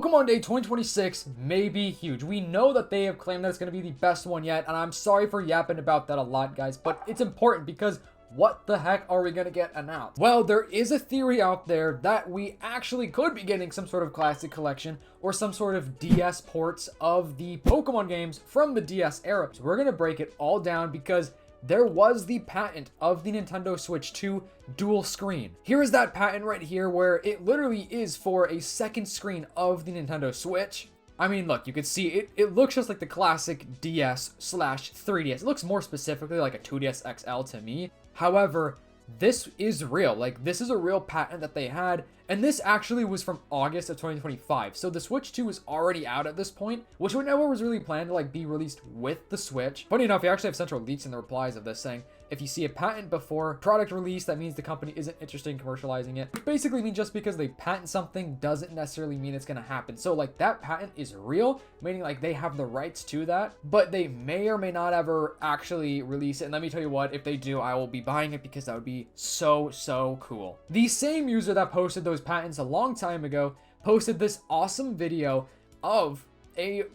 Pokemon Day 2026 may be huge. We know that they have claimed that it's going to be the best one yet, and I'm sorry for yapping about that a lot, guys, but it's important because what the heck are we going to get announced? Well, there is a theory out there that we actually could be getting some sort of classic collection or some sort of DS ports of the Pokemon games from the DS era. So we're going to break it all down because there was the patent of the Nintendo Switch 2 dual screen. Here is that patent right here where it literally is for a second screen of the Nintendo Switch. I mean, look, you can see it looks just like the classic DS/3DS. It looks more specifically like a 2DS XL to me. However, this is real. Like, this is a real patent that they had, and this actually was from August of 2025. So the Switch 2 is already out at this point, which we never was really planned to like be released with the Switch. Funny enough, you actually have central leaks in the replies of this saying, if you see a patent before product release, that means the company isn't interested in commercializing it. Which basically means just because they patent something doesn't necessarily mean it's gonna happen. So like that patent is real, meaning like they have the rights to that, but they may or may not ever actually release it. And let me tell you what, if they do, I will be buying it because that would be so cool. The same user that posted those patents a long time ago posted this awesome video of a,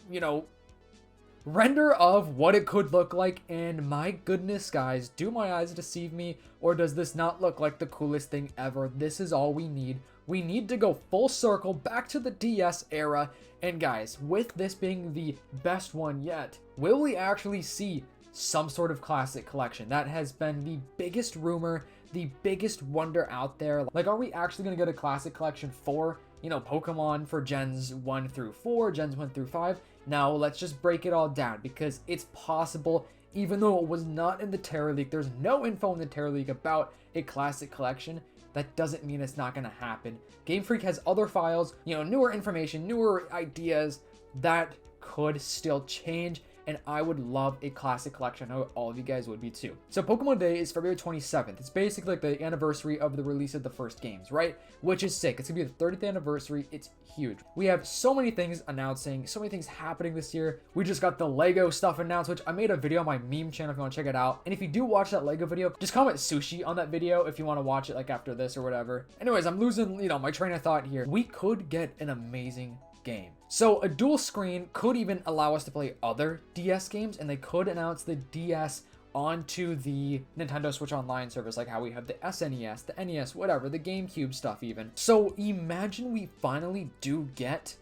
render of what it could look like, and my goodness, guys, do my eyes deceive me, or does this not look like the coolest thing ever? This is all we need. We need to go full circle back to the DS era, and guys, with this being the best one yet, will we actually see some sort of classic collection? That has been the biggest rumor, the biggest wonder out there. Like, are we actually gonna get a classic collection for, Pokemon for gens 1 through 4, gens 1 through 5? Now, let's just break it all down because it's possible, even though it was not in the Terra Leak, there's no info in the Terra Leak about a classic collection. That doesn't mean it's not going to happen. Game Freak has other files, newer information, newer ideas that could still change. And I would love a classic collection. I know all of you guys would be too. So Pokemon Day is February 27th. It's basically like the anniversary of the release of the first games, right? Which is sick. It's gonna be the 30th anniversary. It's huge. We have so many things announcing, so many things happening this year. We just got the Lego stuff announced, which I made a video on my meme channel if you want to check it out. And if you do watch that Lego video, just comment sushi on that video if you want to watch it like after this or whatever. Anyways, I'm losing, my train of thought here. We could get an amazing game. So a dual screen could even allow us to play other DS games, and they could announce the DS onto the Nintendo Switch Online service, like how we have the SNES, the NES, whatever, the GameCube stuff even. So imagine we finally do get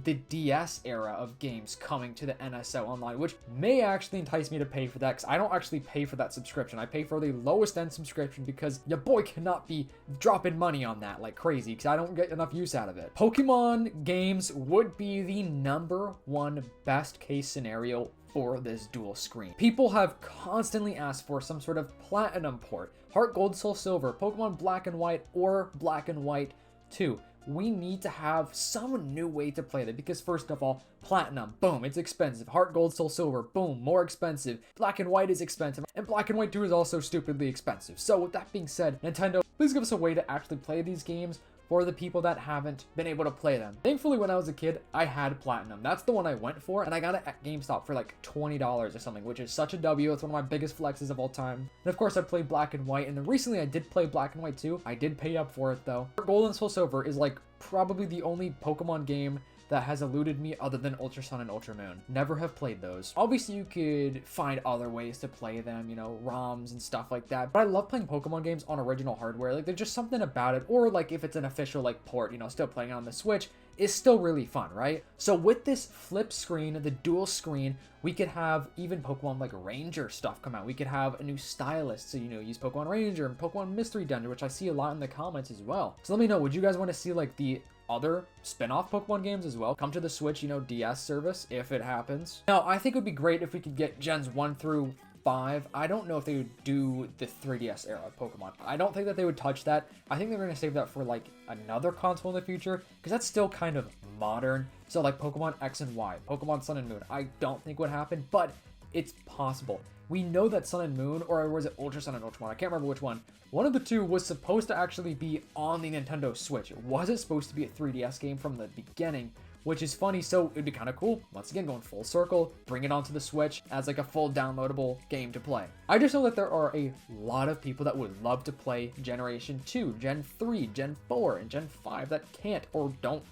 the DS era of games coming to the NSO Online, which may actually entice me to pay for that, because I don't actually pay for that subscription. I pay for the lowest end subscription because your boy cannot be dropping money on that like crazy, because I don't get enough use out of it. Pokemon games would be the #1 best case scenario for this dual screen. People have constantly asked for some sort of platinum port, Heart Gold, Soul Silver, Pokemon Black and White, or Black and White 2. We need to have some new way to play that, because first of all, platinum, boom, it's expensive. Heart Gold, Soul Silver, boom, more expensive. Black and White is expensive, and Black and White 2 is also stupidly expensive. So with that being said, Nintendo, please give us a way to actually play these games for the people that haven't been able to play them. Thankfully, when I was a kid, I had platinum. That's the one I went for, and I got it at GameStop for like $20 or something, which is such a W. It's one of my biggest flexes of all time. And of course, I played Black and White, and then recently I did play Black and White 2. I did pay up for it though. Gold and Soul Silver is like probably the only Pokemon game that has eluded me other than Ultra Sun and Ultra Moon. Never have played those. Obviously, you could find other ways to play them, ROMs and stuff like that. But I love playing Pokemon games on original hardware. Like, there's just something about it. Or like if it's an official like port, still playing it on the Switch is still really fun, right? So with this flip screen, the dual screen, we could have even Pokemon like Ranger stuff come out. We could have a new stylist, so use Pokemon Ranger and Pokemon Mystery Dungeon, which I see a lot in the comments as well. So let me know, would you guys want to see like the other spin-off Pokemon games as well come to the Switch, DS service if it happens? Now, I think it would be great if we could get gens 1 through 5. I don't know if they would do the 3DS era of Pokemon. I don't think that they would touch that. I think they're going to save that for like another console in the future, because that's still kind of modern. So like Pokemon X and Y, Pokemon Sun and Moon, I don't think would happen, but it's possible. We know that Sun and Moon, or was it Ultra Sun and Ultra Moon? I can't remember which one. One of the two was supposed to actually be on the Nintendo Switch. It wasn't supposed to be a 3DS game from the beginning, which is funny. So it'd be kind of cool, once again, going full circle, bring it onto the Switch as like a full downloadable game to play. I just know that there are a lot of people that would love to play Generation 2, Gen 3, Gen 4, and Gen 5 that can't or don't,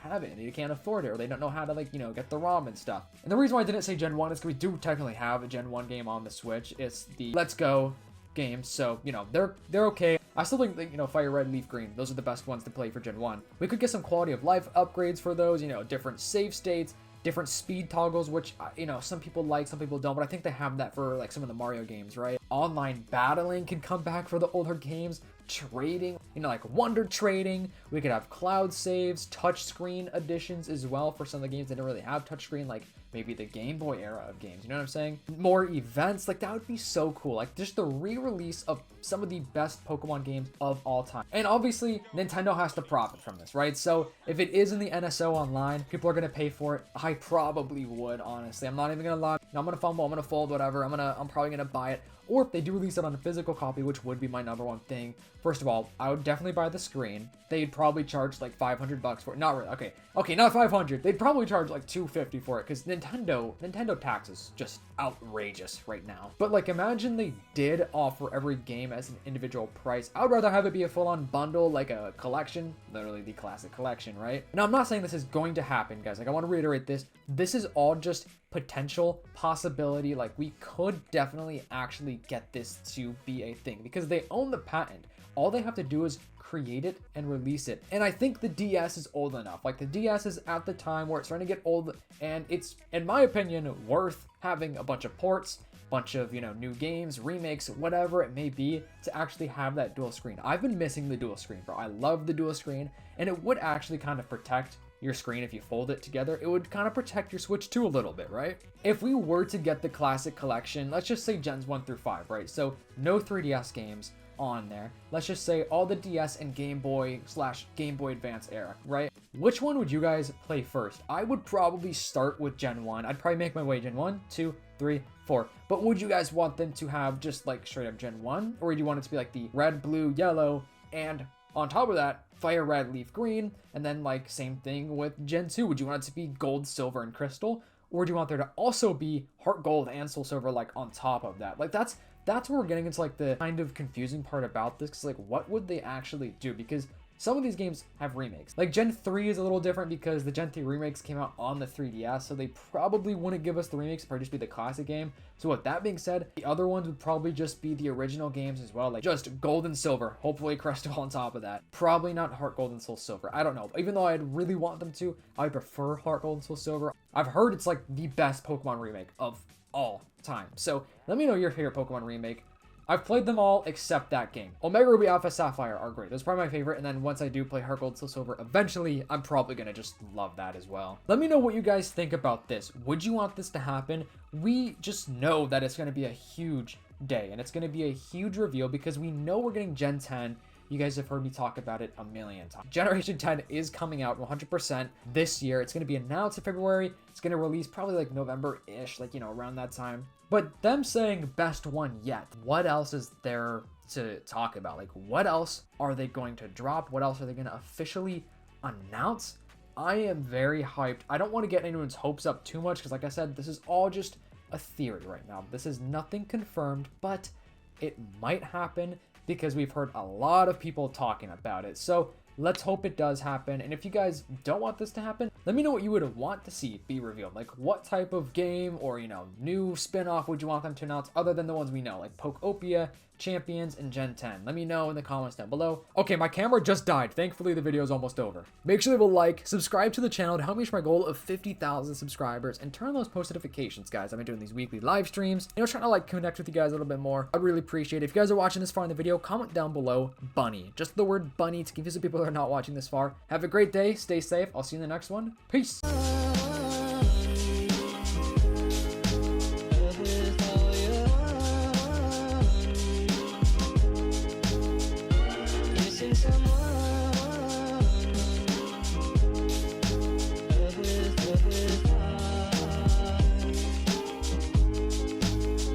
have it. They can't afford it, or they don't know how to, get the ROM and stuff. And the reason why I didn't say Gen 1 is because we do technically have a Gen 1 game on the Switch. It's the Let's Go games, so they're okay. I still think that Fire Red, Leaf Green, those are the best ones to play for Gen 1. We could get some quality of life upgrades for those, different save states, different speed toggles, which some people like, some people don't, but I think they have that for like some of the Mario games, right? Online battling can come back for the older games. Trading, like Wonder Trading. We could have cloud saves, touchscreen additions as well for some of the games that don't really have touchscreen, like maybe the Game Boy era of games, you know what I'm saying? More events, like that would be so cool. Like just the re-release of some of the best Pokemon games of all time. And obviously, Nintendo has to profit from this, right? So if it is in the NSO online, people are gonna pay for it. I probably would, honestly. I'm not even gonna lie. I'm gonna fumble, I'm gonna fold, whatever. I'm probably gonna buy it. Or if they do release it on a physical copy, which would be my number one thing. First of all, I would definitely buy the screen. They'd probably charge like $500 for it. Not really. Okay, not 500. They'd probably charge like $250 for it because Nintendo tax is just outrageous right now. But like, imagine they did offer every game as an individual price. I would rather have it be a full-on bundle, like a collection, literally the classic collection, right? Now, I'm not saying this is going to happen, guys. Like, I want to reiterate this. This is all just potential possibility. Like, we could definitely actually get this to be a thing because they own the patent. All they have to do is create it and release it. And I think the DS is old enough. Like, the DS is at the time where it's starting to get old, and it's, in my opinion, worth having a bunch of ports, bunch of new games, remakes, whatever it may be, to actually have that dual screen. I've been missing the dual screen, bro. I love the dual screen, and it would actually kind of protect your screen if you fold it together. It would kind of protect your Switch too a little bit, right? If we were to get the classic collection, let's just say Gens 1 through 5, right? So no 3DS games on there. Let's just say all the DS and Game Boy / Game Boy Advance era, right? Which one would you guys play first? I would probably start with Gen 1. I'd probably make my way Gen 1, 2, 3, 4. But would you guys want them to have just like straight up Gen 1? Or would you want it to be like the red, blue, yellow, and on top of that, Fire Red, Leaf Green, and then like same thing with Gen 2. Would you want it to be Gold, Silver, and Crystal? Or do you want there to also be Heart Gold and Soul Silver like on top of that? Like that's where we're getting into like the kind of confusing part about this, because like what would they actually do? Because some of these games have remakes. Like Gen 3 is a little different because the Gen 3 remakes came out on the 3DS, so they probably wouldn't give us the remakes, probably just be the classic game. So with that being said, the other ones would probably just be the original games as well, like just Gold and Silver, hopefully Crystal on top of that. Probably not Heart Gold and Soul Silver. I don't know. Even though I'd really want them to, I prefer Heart Gold and Soul Silver. I've heard it's like the best Pokemon remake of all time. So let me know your favorite Pokemon remake. I've played them all except that game. Omega Ruby, Alpha, Sapphire are great. Those are probably my favorite. And then once I do play Heart Gold, Soul Silver, eventually I'm probably going to just love that as well. Let me know what you guys think about this. Would you want this to happen? We just know that it's going to be a huge day and it's going to be a huge reveal because we know we're getting Gen 10. You guys have heard me talk about it a million times. Generation 10 is coming out 100% this year. It's going to be announced in February. It's going to release probably like November-ish, like, around that time. But them saying best one yet, what else is there to talk about? Like, what else are they going to drop? What else are they going to officially announce? I am very hyped. I don't want to get anyone's hopes up too much because, like I said, this is all just a theory right now. This is nothing confirmed, but it might happen because we've heard a lot of people talking about it. So let's hope it does happen. And if you guys don't want this to happen, let me know what you would want to see be revealed. Like what type of game or, new spin-off would you want them to announce other than the ones we know, like Pokopia, Champions, and Gen 10. Let me know in the comments down below. Okay, my camera just died. Thankfully, the video is almost over. Make sure to leave a like, subscribe to the channel to help me reach my goal of 50,000 subscribers, and turn on those post notifications, guys. I've been doing these weekly live streams, trying to connect with you guys a little bit more. I'd really appreciate it. If you guys are watching this far in the video, comment down below bunny. Just the word bunny to confuse the people that are not watching this far. Have a great day. Stay safe. I'll see you in the next one. Peace.